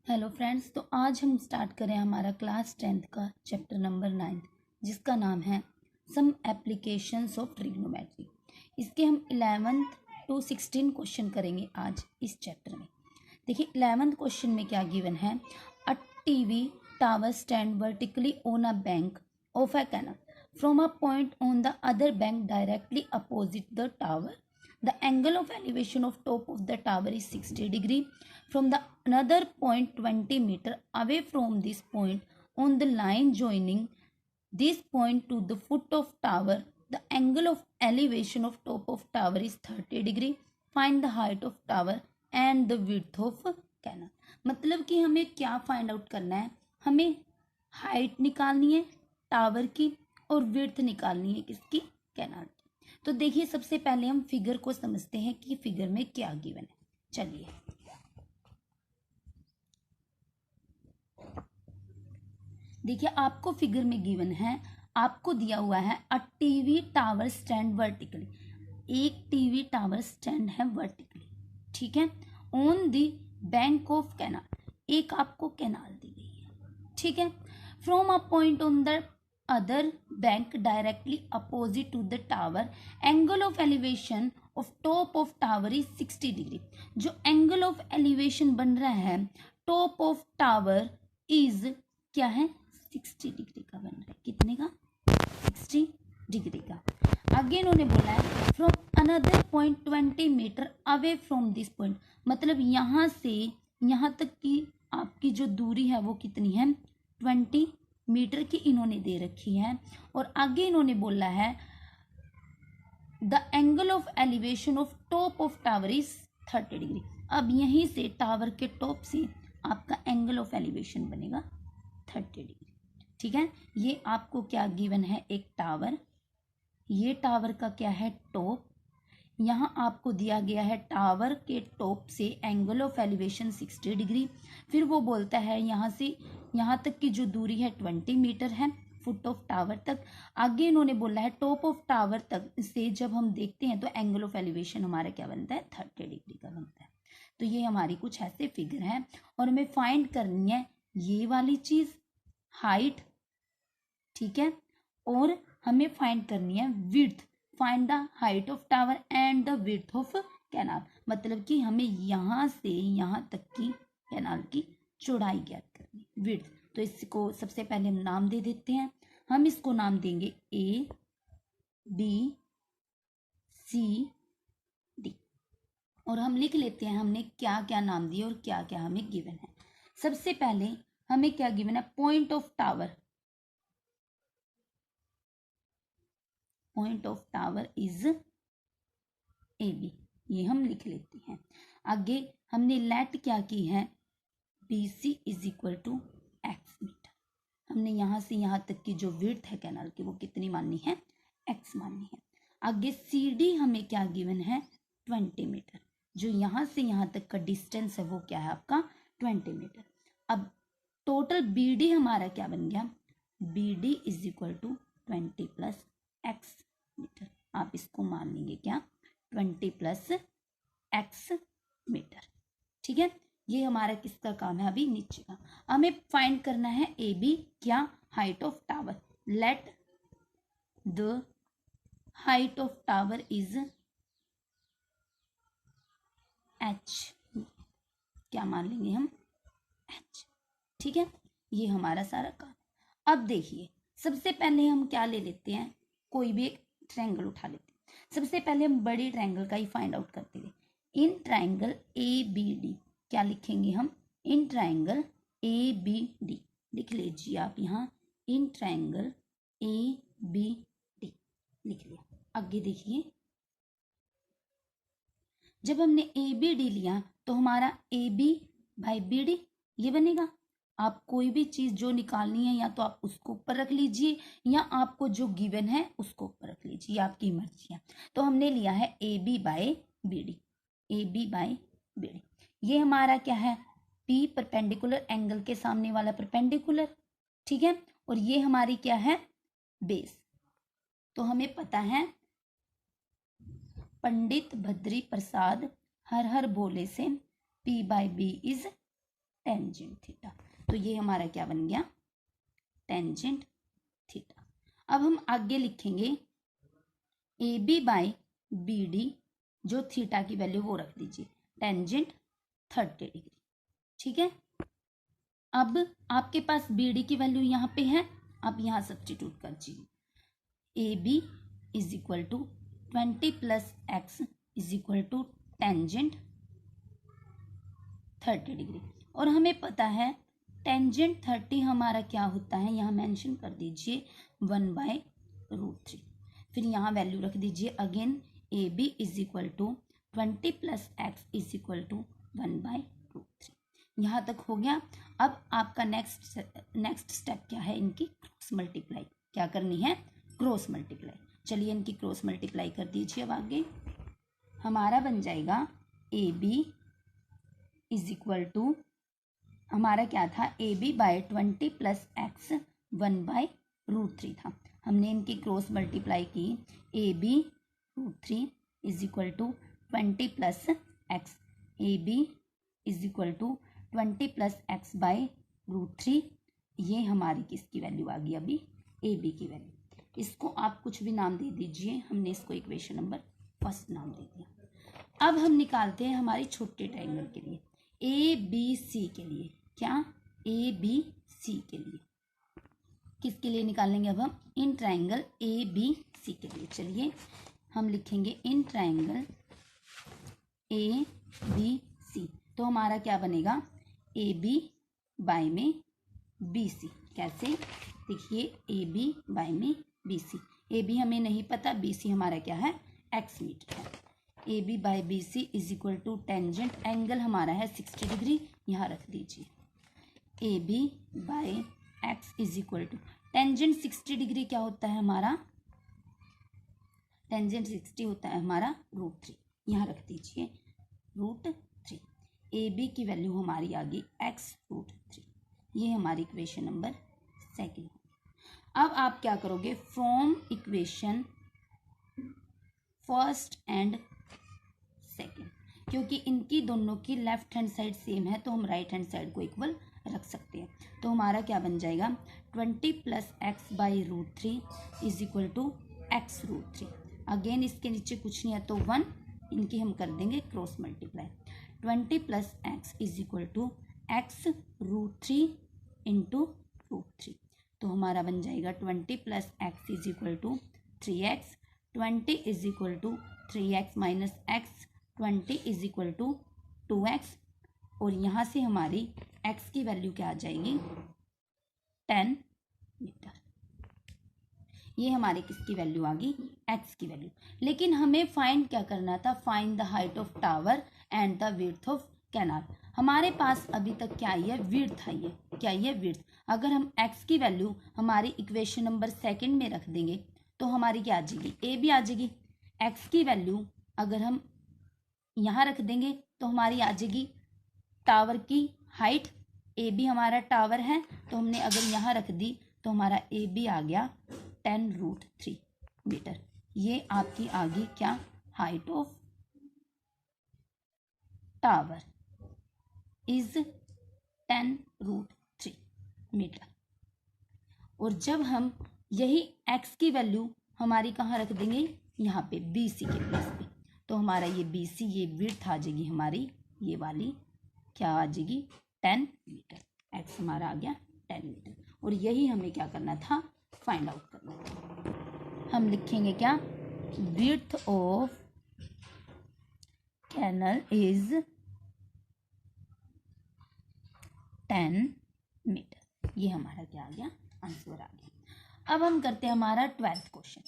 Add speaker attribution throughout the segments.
Speaker 1: Hello friends, तो आज हम स्टार्ट करें हमारा क्लास 10th का चैप्टर नंबर 9 जिसका नाम है सम एप्लीकेशंस ऑफ ट्रिग्नोमेट्री। इसके हम 11th to 16 क्वेश्चन करेंगे आज इस चैप्टर में। देखिए 11th क्वेश्चन में क्या गिवन है। A TV tower stand vertically on a bank of a canal from a point on the other bank directly opposite the tower. The angle of elevation of top of the tower is 60 degree from the another point 20 meter away from this point on the line joining this point to the foot of tower. The angle of elevation of top of tower is 30 degree. Find the height of tower and the width of canal. मतलब कि हमें क्या find out करना है, हमें height निकालनी है tower की और विड्थ निकालनी है किसकी, कैनाल की। तो देखिए सबसे पहले हम फिगर को समझते हैं कि फिगर में क्या गिवन है। चलिए देखिए आपको फिगर में गिवन है, आपको दिया हुआ है a TV tower stand vertically, एक टीवी टावर स्टैंड है वर्टिकली, ठीक है, on the bank of canal, एक आपको कैनाल दी गई है, ठीक है, from a point on the other bank directly opposite to the tower, angle of elevation of top of tower is 60 degree. जो एंगल ऑफ एलिवेशन बन रहा है टॉप ऑफ टावर इज क्या है, 60 डिग्री का बन रहा है। कितने का, 60 डिग्री का। आगे इन्होंने बोला है from another point 20 metre away from this point, मतलब यहाँ से यहाँ तक की आपकी जो दूरी है वो कितनी है, 20 मीटर की इन्होंने दे रखी है। और आगे इन्होंने बोला है the angle of elevation of top of tower is 30 degree. अब यहीं से टावर के टॉप से आपका एंगल ऑफ एलिवेशन बनेगा 30 डिग्री, ठीक है। ये आपको क्या गिवन है, एक टावर, ये टावर का क्या है टॉप, यहाँ आपको दिया गया है टावर के टॉप से एंगल ऑफ एलिवेशन 60 डिग्री। फिर वो बोलता है यहाँ से यहाँ तक की जो दूरी है 20 मीटर है फुट ऑफ टावर तक। आगे इन्होंने बोला है टॉप ऑफ टावर तक से जब हम देखते हैं तो एंगल ऑफ एलिवेशन हमारा क्या बनता है, 30 डिग्री का बनता है। तो ये हमारी कुछ ऐसे फिगर है और हमें फाइंड करनी है ये वाली चीज हाइट, ठीक है, और हमें फाइंड करनी है width, find the height of tower and the width of canal, मतलब कि हमें यहाँ से यहाँ तक की कैनाल की चौड़ाई ज्ञात करनी, विड्थ। तो इसको सबसे पहले हम नाम दे देते हैं, हम इसको नाम देंगे ए बी सी डी, और हम लिख लेते हैं हमने क्या क्या नाम दिए और क्या क्या हमें गिवन है। सबसे पहले हमें क्या गिवन है, point of tower, point of tower is A B, ये हम लिख लेते हैं। आगे हमने लेट क्या की है, B C is equal to X metre, हमने यहाँ से यहाँ तक की जो विड्थ है कैनाल की वो कितनी माननी है, एक्स माननी है। आगे सी डी हमें क्या गिवन है, 20 मीटर, जो यहाँ से यहाँ तक का डिस्टेंस है वो क्या है आपका 20 मीटर। अब टोटल बी डी हमारा क्या बन गया, B D is equal to 20 plus X metre, आप इसको मान लेंगे क्या, 20 प्लस एक्स मीटर, ठीक है। ये हमारा किसका काम है, अभी नीचे का। हमें फाइंड करना है ए बी, क्या, height of tower, let the height of tower is H, क्या मान लेंगे हम, एच, ठीक है। ये हमारा सारा काम। अब देखिए सबसे पहले हम क्या ले लेते हैं, कोई भी एक ट्रायंगल उठा लेते हैं। सबसे पहले हम बड़ी ट्रायंगल का ही फाइंड आउट करते हैं। In triangle A B D क्या लिखेंगे हम, in triangle A B D लिख लीजिए आप यहाँ, in triangle A B D लिख लिया। आगे देखिए जब हमने ए बी डी लिया तो हमारा A B by B D ये बनेगा। आप कोई भी चीज जो निकालनी है या तो आप उसको ऊपर रख लीजिए या आपको जो गिवन है उसको ऊपर रख लीजिए, आपकी मर्जी है। तो हमने लिया है A B by B D, A B by B D, ये हमारा क्या है, पी परपेंडिकुलर, एंगल के सामने वाला परपेंडिकुलर, ठीक है, और ये हमारी क्या है, बेस। तो हमें पता है पंडित भद्री प्रसाद हर हर बोले से P by B is tangent theta. तो ये हमारा क्या बन गया, टेंजेंट थीटा। अब हम आगे लिखेंगे A B by B D, जो थीटा की वैल्यू वो रख दीजिए टेंजेंट 30 डिग्री। ठीक है, अब आपके पास बी डी की वैल्यू यहाँ पे है, आप यहाँ सब्स्टिट्यूट कर दीजिए। A B is equal to 20 plus X is equal to tangent 30 degree. और हमें पता है टेंजेंट 30 हमारा क्या होता है, यहाँ मेंशन कर दीजिए 1/√3। फिर यहाँ वैल्यू रख दीजिए again A B is equal to 20 plus X is equal to 1/√3। यहाँ तक हो गया। अब आपका नेक्स्ट स्टेप क्या है, इनकी क्रॉस मल्टीप्लाई क्या करनी है, क्रॉस मल्टीप्लाई। चलिए इनकी क्रॉस मल्टीप्लाई कर दीजिए। अब आगे हमारा बन जाएगा A B is equal to, हमारा क्या था, A B by 20 plus X 1/√3 था। हमने इनकी क्रॉस मल्टीप्लाई की, A B √3 is equal to 20 plus X, A B is equal to 20 plus X by √3। ये हमारी किसकी वैल्यू आ गई, अभी ए बी की वैल्यू। इसको आप कुछ भी नाम दे दीजिए, हमने इसको इक्वेशन नंबर 1 नाम दे दिया। अब हम निकालते हैं हमारी छोटे ट्रायंगल के लिए, ए बी सी के लिए। क्या, ए बी सी के लिए, किसके लिए निकालेंगे अब हम, इन ट्रायंगल ए बी सी के लिए। चलिए हम लिखेंगे इन ट्रायंगल ए बी सी। तो हमारा क्या बनेगा, ए बी बाय में बी सी। कैसे, देखिए ए बी बाय में बी सी। ए बी हमें नहीं पता, बी सी हमारा क्या है, एक्स मीटर है। A B by B C is equal to tangent, angle हमारा है 60 डिग्री, यहाँ रख दीजिए। A B by X is equal to tangent 60 degree क्या होता है हमारा, टेंजेंट 60 होता है हमारा √3, यहाँ रख दीजिए √3। ए बी की वैल्यू हमारी आ गई एक्स √3। ये हमारी इक्वेशन नंबर 2। अब आप क्या करोगे, from equation first and second, क्योंकि इनकी दोनों की लेफ्ट हैंड साइड सेम है तो हम राइट हैंड साइड को इक्वल रख सकते हैं। तो हमारा क्या बन जाएगा, 20 plus X by √3 is equal to X √3। Again इसके नीचे कुछ नहीं है तो 1, इनकी हम कर देंगे cross multiply. 20 plus X is equal to X √3 into √3। तो हमारा बन जाएगा 20 plus X is equal to 3x, 20 is equal to 3x minus X, 20 is equal to 2x। और यहाँ से हमारी x की वैल्यू क्या आ जाएगी, 10 मीटर। ये हमारी किसकी वैल्यू आ गई, x की वैल्यू। लेकिन हमें फाइंड क्या करना था, find the height of tower and the width of canal. हमारे पास अभी तक क्या आई है, विड्थ आई है। क्या आई है, विड्थ। अगर हम x की वैल्यू हमारी इक्वेशन नंबर 2 में रख देंगे तो हमारी क्या आ जाएगी, ए बी आ जाएगी। x की वैल्यू अगर हम यहाँ रख देंगे तो हमारी आ जाएगी टावर की हाइट। ए बी हमारा टावर है तो हमने अगर यहाँ रख दी तो हमारा ए बी आ गया 10√3 मीटर। ये आपकी आ गई क्या, height of tower is 10√3 metre. और जब हम यही x की वैल्यू हमारी कहाँ रख देंगे, यहाँ पे बी सी के प्लेस पे, तो हमारा ये बी सी, ये विड्थ आ जाएगी हमारी, ये वाली क्या आ जाएगी, 10 मीटर। x हमारा आ गया 10 मीटर। और यही हमें क्या करना था, फाइंड आउट करना था। हम लिखेंगे क्या, width of canal is 10 metre. ये हमारा क्या आ गया, आंसर आ गया। अब हम करते हैं हमारा 12th क्वेश्चन।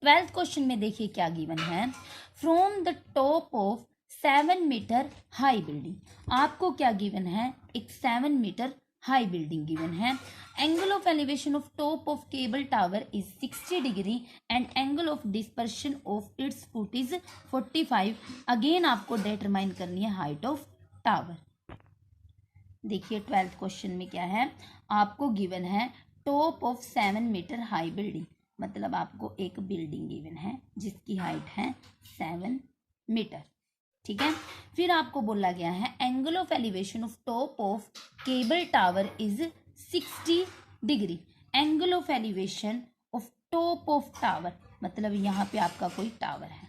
Speaker 1: 12th क्वेश्चन में देखिए क्या गिवन है, from the top of 7 metre high building. आपको क्या गिवन है, एक 7 मीटर हाई बिल्डिंग गिवन है। Angle of elevation of top of cable tower is 60 degree and angle of depression of its foot is 45। Again आपको determine करनी है height of tower. देखिए 12th question में क्या है, आपको गिवन है top of 7 metre high building, मतलब आपको एक बिल्डिंग गिवन है जिसकी हाइट है 7 मीटर। ठीक है। फिर आपको बोला गया है angle of elevation of top of cable tower is 60 degree. Angle of elevation of top of tower मतलब यहाँ पे आपका कोई टावर है,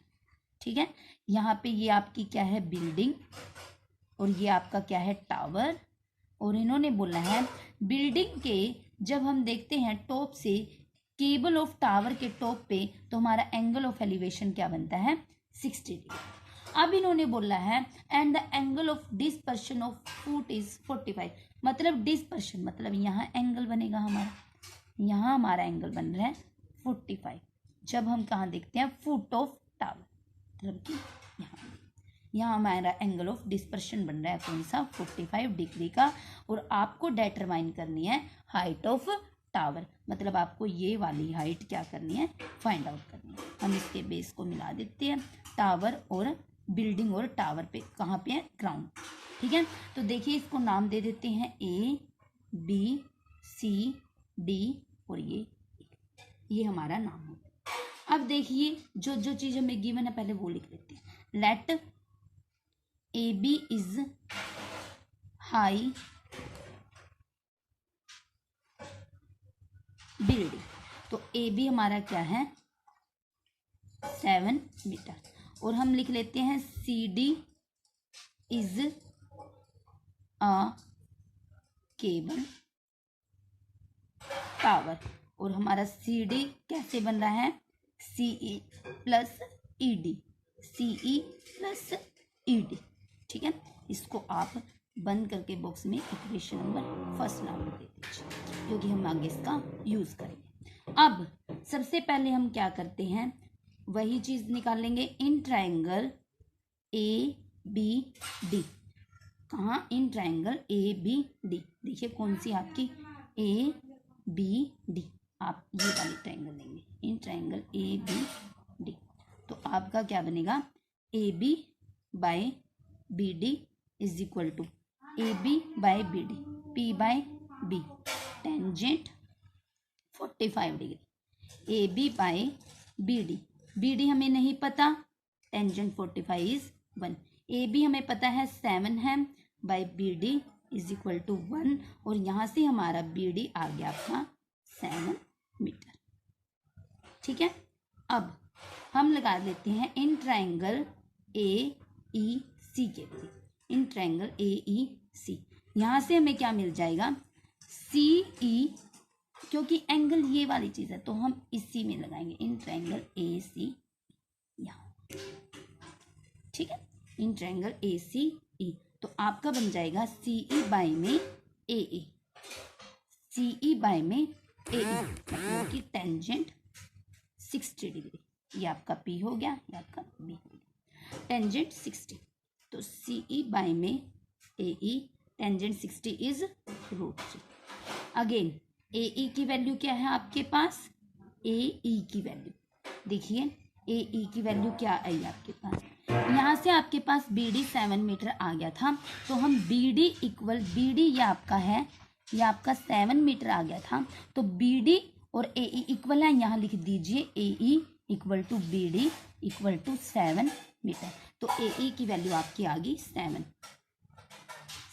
Speaker 1: ठीक है। यहाँ पे ये आपकी क्या है, बिल्डिंग, और ये आपका क्या है, टावर। और इन्होंने बोला है बिल्डिंग के जब हम देखते हैं टॉप से केबल ऑफ टावर के टॉप पे तो हमारा एंगल ऑफ एलिवेशन क्या बनता है, 60 डिग्री। अब इन्होंने बोला है and the angle of depression of foot is 45। मतलब डिस्पर्शन मतलब यहाँ एंगल बनेगा हमारा, यहाँ हमारा एंगल बन रहा है 45 जब हम कहाँ देखते हैं, फुट ऑफ टावर, मतलब कि यहाँ हमारा एंगल ऑफ डिस्पर्शन बन रहा है कौन सा, 45 डिग्री का। और आपको डिटरमाइन करनी है हाइट ऑफ टावर, मतलब आपको ये वाली हाइट क्या करनी है, फाइंड आउट करनी है। हम इसके बेस को मिला देते हैं, टावर और बिल्डिंग और टावर पे कहाँ पे है, ग्राउंड, ठीक है। तो देखिए इसको नाम दे देते हैं A B C D और ये हमारा नाम हो। अब देखिए जो जो चीज हमें गिवन है पहले वो लिख लेते हैं। Let AB is high building, तो AB हमारा क्या है, 7 मीटर। और हम लिख लेते हैं CD is a cable tower, और हमारा CD कैसे बन रहा है, CE plus ED, CE plus ED, ठीक है। इसको आप बंद करके बॉक्स में इक्वेशन नंबर फर्स्ट नाम दे दीजिए क्योंकि हम आगे इसका यूज करेंगे। अब सबसे पहले हम क्या करते हैं, वही चीज निकालेंगे इन ट्रायंगल ABD। कहाँ, इन ट्रायंगल ABD। देखिए कौन सी आपकी ABD, आप ये वाली ट्रायंगल लेंगे, इन ट्रायंगल ABD। तो आपका क्या बनेगा, AB by BD is equal to AB by BD, P by B, tangent 45 degree, AB by BD, BD हमें नहीं पता, टेंजेंट 45 इज 1, AB हमें पता है 7 है, by BD is equal to 1, और यहाँ से हमारा BD आ गया आपका 7 मीटर, ठीक है। अब हम लगा लेते हैं इन ट्रायंगल AEC के लिए, इन ट्रायंगल AEC। यहाँ से हमें क्या मिल जाएगा, CE, क्योंकि एंगल ये वाली चीज है तो हम इसी में लगाएंगे, इन ट्रायंगल AC यहाँ, ठीक है, इन ट्रायंगल ACE। तो आपका बन जाएगा CE बाय में AE, CE बाय में AE, मतलब कि टेंजेंट 60 डिग्री, ये आपका P हो गया, ये आपका B हो गया, टेंजेंट 60। तो CE बाय में AE, tangent 60 is √3। Again AE की वैल्यू क्या है आपके पास, AE की वैल्यू देखिए, AE की वैल्यू क्या आई आपके पास, यहाँ से आपके पास BD 7 मीटर आ गया था, तो हम BD इक्वल, BD ये आपका है, ये आपका 7 मीटर आ गया था, तो BD और AE इक्वल है, यहाँ लिख दीजिए AE equal to BD equal to 7 metre. तो AE की वैल्यू आपकी आ गई 7,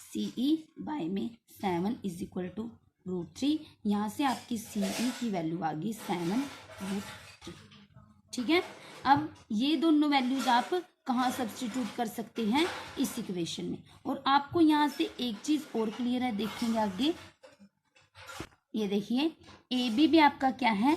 Speaker 1: CE बाय में 7 इज इक्वल टू √3, यहाँ से आपकी CE की वैल्यू आ गई 7√3, ठीक है। अब ये दोनों वैल्यूज आप कहाँ सब्स्टिट्यूट कर सकते हैं, इस इक्वेशन में। और आपको यहाँ से एक चीज और क्लियर है, देखेंगे आगे, ये देखिए AB भी आपका क्या है,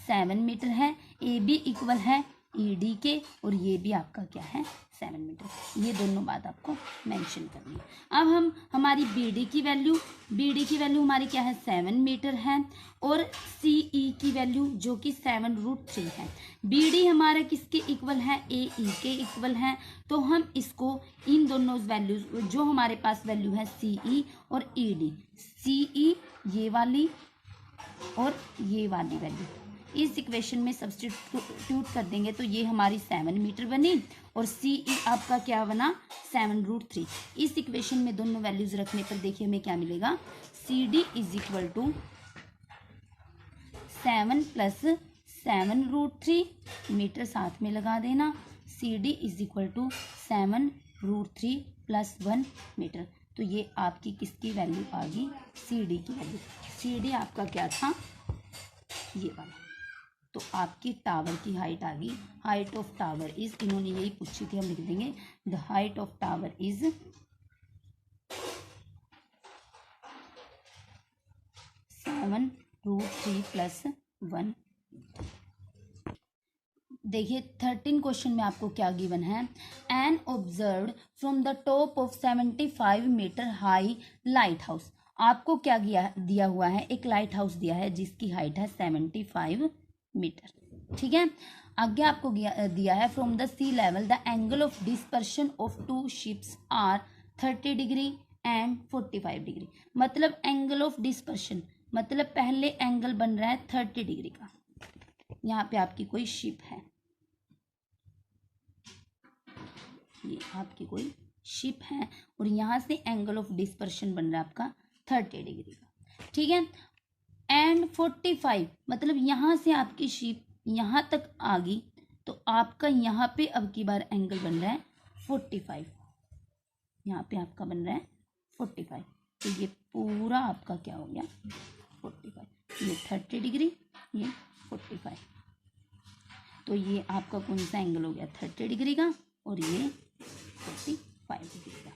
Speaker 1: 7 मीटर है, AB इक्वल है ED के, और ये भी आपका क्या है, 7 मीटर, ये दोनों बात आपको मेंशन करनी है। अब हम हमारी BD की वैल्यू हमारी क्या है, 7 मीटर है, और CE की वैल्यू जो कि 7√3 है। BD हमारा किसके इक्वल है, AE के इक्वल है, तो हम इसको इन दोनों वैल्यूज जो हमारे पास वैल्यू है CE और ED, CE ये वाली और ये वाली वैल्यू इस इक्वेशन में सब्स्टिट्यूट कर देंगे तो ये हमारी 7 मीटर बनी, और CE आपका क्या बना, 7√3। इस इक्वेशन में दोनों वैल्यूज रखने पर देखिए हमें क्या मिलेगा, CD इज इक्वल टू 7 प्लस 7√3 मीटर साथ में लगा देना, CD is equal to 7 √3 + 1 metre. तो ये आपकी किसकी वैल्यू आ गई, CD की वैल्यू। CD आपका क्या था, ये वाला। तो आपकी टावर की हाइट आ गई। हाइट ऑफ टावर इज, इन्होंने यही पूछी थी, हम लिख देंगे the height of tower is 7√3 + 1। देखिए 13 क्वेश्चन में आपको क्या गिवन है, an observed from the top of 75 metre high lighthouse. आपको क्या दिया हुआ है, एक लाइट हाउस दिया है जिसकी हाइट है 75 मीटर। ठीक है, आगे आपको दिया है from the sea level the angle of depression of 2 ships are 30 degree and 45 degree. मतलब एंगल ऑफ डिस्पर्शन, मतलब पहले एंगल बन रहा है 30 डिग्री का। यहाँ पे आपकी कोई शिप है, ये आपकी कोई शिप है और यहाँ से एंगल ऑफ डिस्पर्शन बन रहा है आपका 30 डिग्री का। ठीक है, एंड 45 मतलब यहाँ से आपकी शिप यहाँ तक आ गई, तो आपका यहाँ पे अब की बार एंगल बन रहा है 45। यहाँ पे आपका बन रहा है 45। तो ये पूरा आपका क्या हो गया 45, ये 30 डिग्री, ये 45। तो ये आपका कौन सा एंगल हो गया 30 डिग्री का और ये 45 डिग्री का।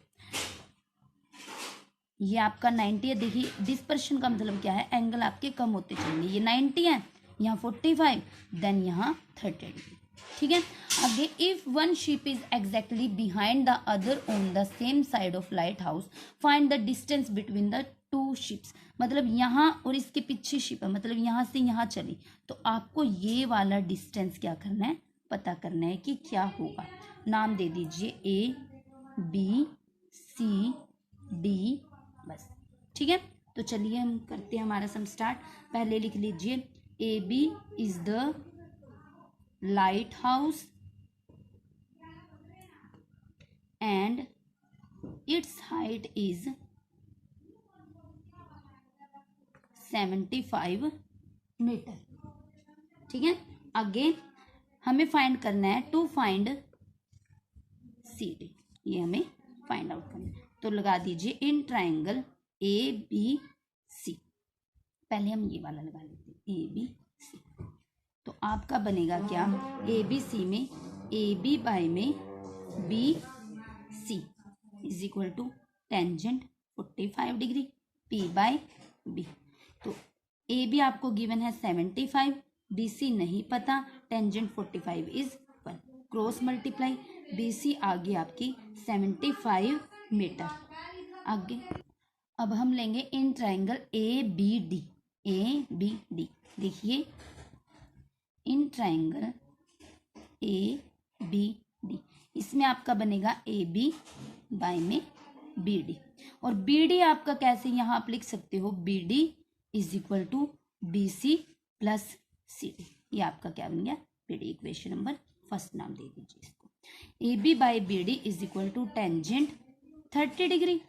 Speaker 1: ये आपका 90 है। देखिए डिस्पर्शन का मतलब क्या है, एंगल आपके कम होते चलेंगे। ये 90 है, यहाँ 45, देन यहाँ 30 डिग्री। ठीक है, आगे if one ship is exactly behind the other on the same side of light house find the distance between the 2 ships. मतलब यहाँ और इसके पीछे शिप है, मतलब यहाँ से यहाँ चली, तो आपको ये वाला डिस्टेंस क्या करना है, पता करना है कि क्या होगा। नाम दे दीजिए ABCD, बस। ठीक है, तो चलिए हम करते हैं हमारा सम स्टार्ट। पहले लिख लीजिए AB is the lighthouse and its height is 75 metre. ठीक है, अगेन हमें फाइंड करना है टू फाइंड CD, ये हमें फाइंड आउट करना है। तो लगा दीजिए इन ट्राइंगल ABC, पहले हम ये वाला लगा लेते हैं ABC। तो आपका बनेगा क्या, ABC में AB में BC is equal to tangent 45 degree P/B। तो AB आपको गिवन है 75, BC नहीं पता, tangent 45 is 1, cross multiply, BC आ गई आपकी 75 मीटर। आगे अब हम लेंगे इन ट्राइंगल ABD। देखिए इन ट्राइंगल ABD, इसमें आपका बनेगा AB में BD, और BD आपका कैसे यहाँ आप लिख सकते हो, BD is equal to BC + CD। ये आपका क्या बन गया BD, इक्वेशन नंबर फर्स्ट नाम दे दीजिए इसको। AB/BD is equal to tangent 30 degree.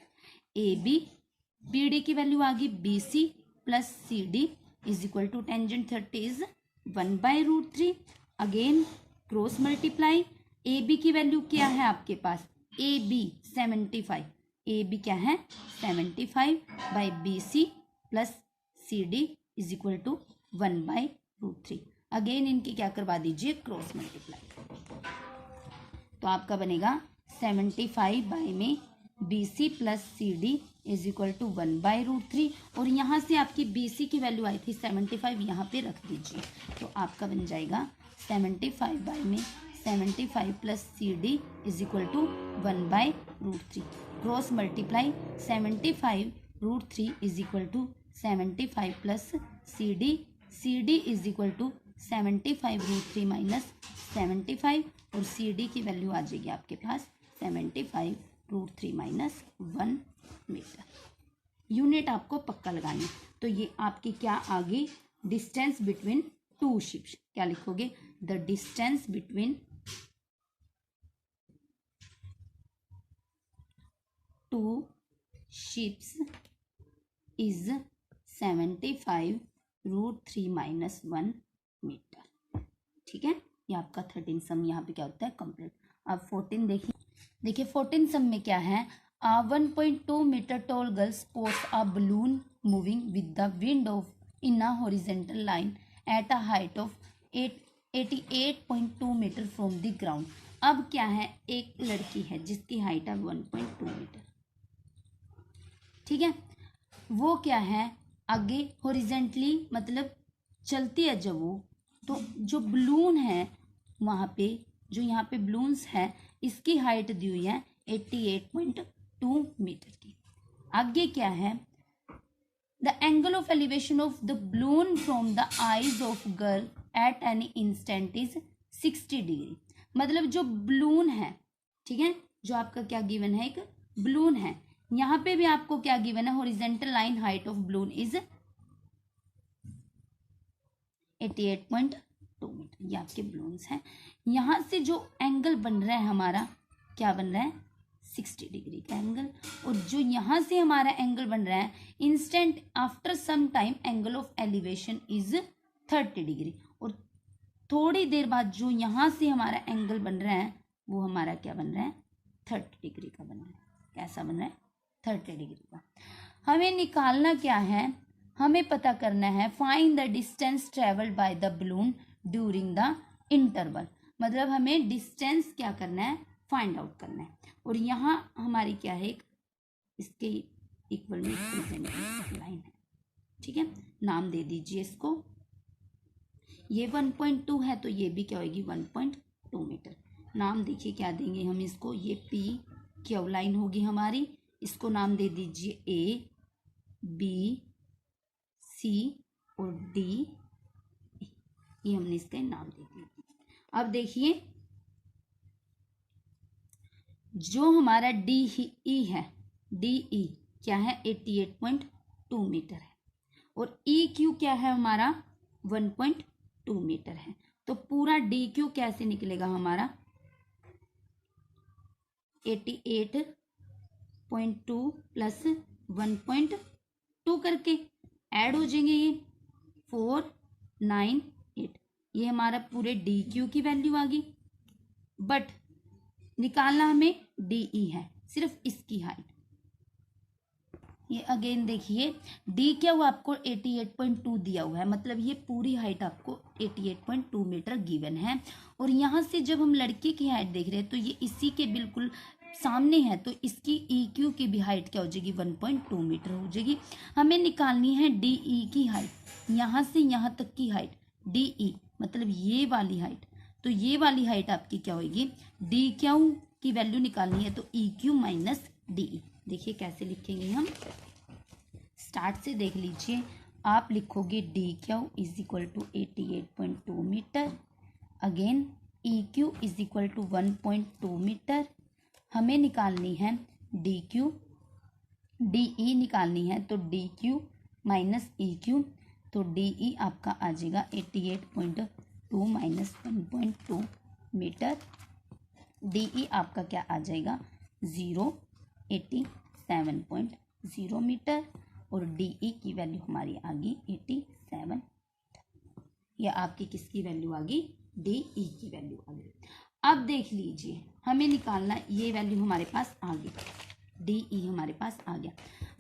Speaker 1: BD की वैल्यू आ गई BC + CD is equal to tangent 30 is 1/√3। Again cross multiply, AB की वैल्यू क्या है आपके पास, AB 75, AB क्या है 75/BC + CD is equal to 1/√3। Again इनकी क्या करवा दीजिए क्रॉस मल्टीप्लाई। तो आपका बनेगा 75 में BC + CD is equal to 1/√3, और यहाँ से आपकी BC की वैल्यू आई थी 75, यहाँ पे रख दीजिए। तो आपका बन जाएगा 75 में 75 + CD is equal to 1/√3। Cross multiply 75√3 is equal to 75 + CD is equal to 75√3 - 75, और CD की वैल्यू आ जाएगी आपके पास 75√3 - 1 मीटर। यूनिट आपको पक्का लगानी है। तो ये आपकी क्या आ गई, डिस्टेंस बिटवीन 2 शिप्स। क्या लिखोगे, the distance between 2 ships is 75√3 - 1 metre. ठीक है, ये आपका 13 सम यहाँ पे क्या होता है कंप्लीट। अब 14 देखिए, देखिए 14 सम में क्या है, 1.2 metre tall girl sports a balloon moving with the wind of in a horizontal line at a height of 88.2 metre from the ground. अब क्या है, एक लड़की है जिसकी हाइट है 1.2 मीटर, ठीक है। वो क्या है, आगे हॉरिजेंटली मतलब चलती है जब वो, तो जो बलून है वहाँ पे, जो यहाँ पे बलून्स है, इसकी हाइट दी हुई है 88.2 मीटर की। आगे क्या है, the angle of elevation of the balloon from the eyes of girl at any instant is 60 degree. मतलब जो बलून है, ठीक है, जो आपका क्या गिवन है, एक बलून है, यहाँ पे भी आपको क्या गिवन है, horizontal line height of balloon is 88.2 metre, ये आपके बलून्स हैं। यहाँ से जो एंगल बन रहा है हमारा, क्या बन रहा है, 60 डिग्री का एंगल। और जो यहाँ से हमारा एंगल बन रहा है, instant after some time angle of elevation is 30 degree. और थोड़ी देर बाद जो यहाँ से हमारा एंगल बन रहा है, वो हमारा क्या बन रहा है, 30 डिग्री का बन रहा है। कैसा बन रहा है, 30 डिग्री का। हमें निकालना क्या है, हमें पता करना है find the distance travelled by the balloon during the interval. मतलब हमें डिस्टेंस क्या करना है, फाइंड आउट करना है। और यहाँ हमारी क्या है, एक इसके इक्वल में लाइन है, ठीक है, नाम दे दीजिए इसको। ये 1.2 है तो ये भी क्या होगी, 1.2 मीटर। नाम देखिए क्या देंगे हम इसको, ये पी क्यू लाइन होगी हमारी, इसको नाम दे दीजिए ए बी सी और डी, ये हमने इसका नाम दे दिया। अब देखिए जो हमारा डी ई है, डी ई क्या है, 88.2 मीटर है। और ई क्यू क्या है हमारा, 1.2 मीटर है। तो पूरा डी क्यू कैसे निकलेगा हमारा, 88.2 प्लस 1.2 करके ऐड हो जाएंगे, ये 498, ये हमारा पूरे डी क्यू की वैल्यू आ गई। बट निकालना हमें डी ई है, सिर्फ इसकी हाइट। ये अगेन देखिए डी क्या हुआ, आपको 88.2 दिया हुआ है, मतलब ये पूरी हाइट आपको 88.2 मीटर गिवन है। और यहाँ से जब हम लड़के की हाइट देख रहे हैं तो ये इसी के बिल्कुल सामने है, तो इसकी ई क्यू की भी हाइट क्या हो जाएगी, 1.2 मीटर हो जाएगी। हमें निकालनी है डी ई की हाइट, यहाँ से यहाँ तक की हाइट, डी ई मतलब ये वाली हाइट। तो ये वाली हाइट आपकी क्या होगी, डी क्यू की वैल्यू निकालनी है, तो E Q minus D E. देखिए कैसे लिखेंगे हम, स्टार्ट से देख लीजिए। आप लिखोगे D Q is equal to 88.2 metre, again E Q is equal to 1.2 metre. हमें निकालनी है डी क्यू, डी ई निकालनी है, तो D Q minus E Q, तो डी ई आपका आ जाएगा 88.2 माइनस 1.2 मीटर। डी ई आपका क्या आ जाएगा, 87.0 मीटर। और डी ई की वैल्यू हमारी आ गई 87। या आपकी किसकी वैल्यू आ गई, डी ई की वैल्यू आ गई। अब देख लीजिए हमें निकालना, ये वैल्यू हमारे पास आ गई, डी ई हमारे पास आ गया।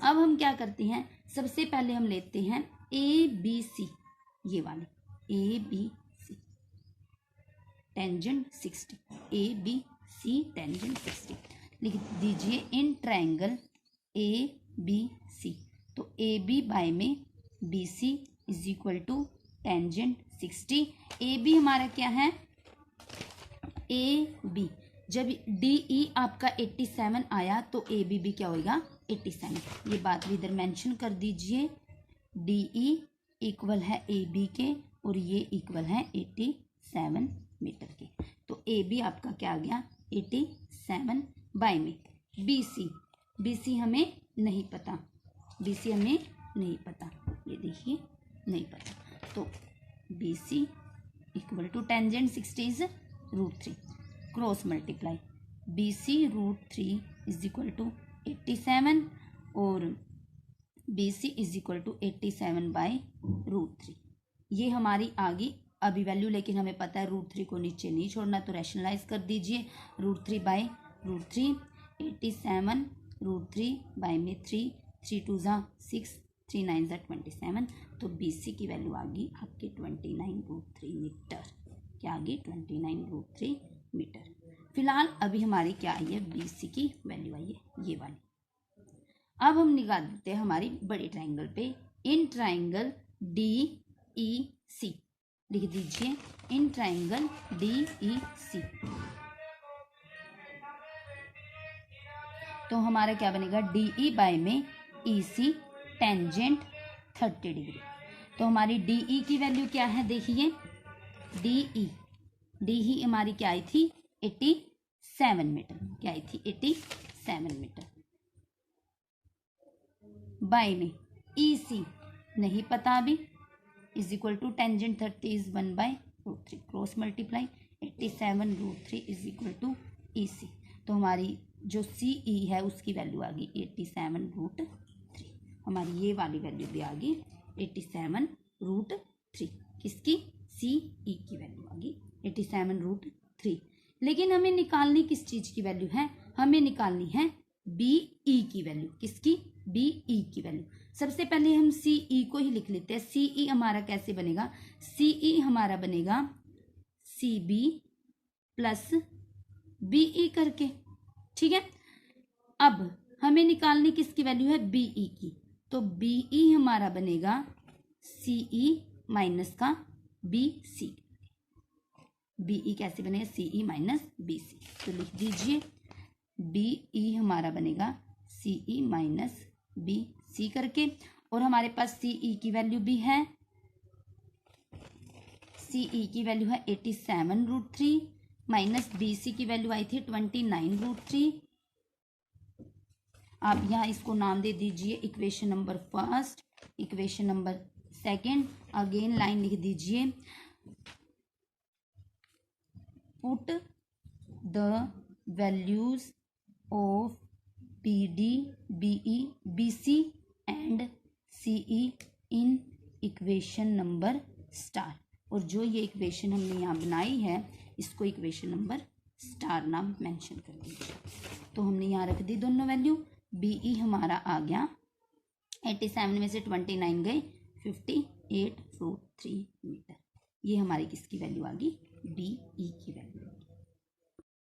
Speaker 1: अब हम क्या करते हैं, सबसे पहले हम लेते हैं ए बी सी, ये वाले A B C tangent 60, A B C tangent 60 लिख दीजिए in triangle A B C. तो ए बी बाय में B C is equal to tangent 60। A B हमारा क्या है, ए बी, जब डी ई आपका 87 आया तो ए बी भी क्या होगा, 87। ये बात भी इधर मेंशन कर दीजिए, डी ई इक्वल है ए बी के और ये इक्वल है 87 मीटर के। तो ए बी आपका क्या आ गया, 87 बाय में बी सी, बी सी हमें नहीं पता, बी सी हमें नहीं पता, ये देखिए नहीं पता। तो B C equal to tangent 60 is √3, cross multiply B C √3 is equal to 87 और B C is equal to 87 by √3। ये हमारी आ गई अभी वैल्यू, लेकिन हमें पता है √3 को नीचे नहीं छोड़ना, तो रैशनलाइज कर दीजिए, √3 बाय √3, 87 √3 बाई में 3, 3 2 ज़ा 6, 3 9 ज़ा 27। तो BC की वैल्यू आ गई आपकी 29√3 मीटर। क्या आ गई? 29√3 मीटर। फिलहाल अभी हमारी क्या आई है? BC की वैल्यू आई है ये वाली। अब हम निकाल देते हैं हमारी बड़े ट्राइंगल पे। इन ट्राइंगल DEC लिख दीजिए, इन ट्राइंगल DEC। तो हमारा क्या बनेगा? DE बाय में EC टेंजेंट 30 डिग्री। तो हमारी DE की वैल्यू क्या है? देखिए DE हमारी क्या आई थी? 87 मीटर। क्या आई थी? 87 मीटर। बाय में EC नहीं पता अभी, is equal to tangent 30 is 1/√3, cross multiply 87√3 is equal to EC। तो हमारी जो CE है उसकी वैल्यू आ गई 87√3। हमारी ये वाली वैल्यू भी आ गई 87√3। किसकी? CE की वैल्यू आ गई 87√3। लेकिन हमें निकालनी किस चीज की वैल्यू है? हमें निकालनी है BE की वैल्यू। किसकी? BE की वैल्यू। सबसे पहले हम CE को ही लिख लेते हैं। CE हमारा कैसे बनेगा? CE हमारा बनेगा CB प्लस BE करके। ठीक है, अब हमें निकालनी किसकी वैल्यू है? BE की। तो BE हमारा बनेगा CE माइनस का BC। BE कैसे बनेगा? CE minus BC। तो लिख दीजिए BE हमारा बनेगा CE माइनस BC करके। और हमारे पास CE की वैल्यू भी है। CE की वैल्यू है 87√3 माइनस BC की वैल्यू आई थी 29√3। आप यहाँ इसको नाम दे दीजिए equation number first, equation number second. Again line लिख दीजिए, put the values of BD, BE, BC and CE in equation number star. और जो ये इक्वेशन हमने यहाँ बनाई है इसको इक्वेशन नंबर स्टार नाम मेंशन कर दीजिए। तो हमने यहाँ रख दी दोनों वैल्यू। BE हमारा आ गया 87 में से 29 गए 58√3 मीटर। ये हमारी किसकी वैल्यू आ गई? BE की वैल्यू।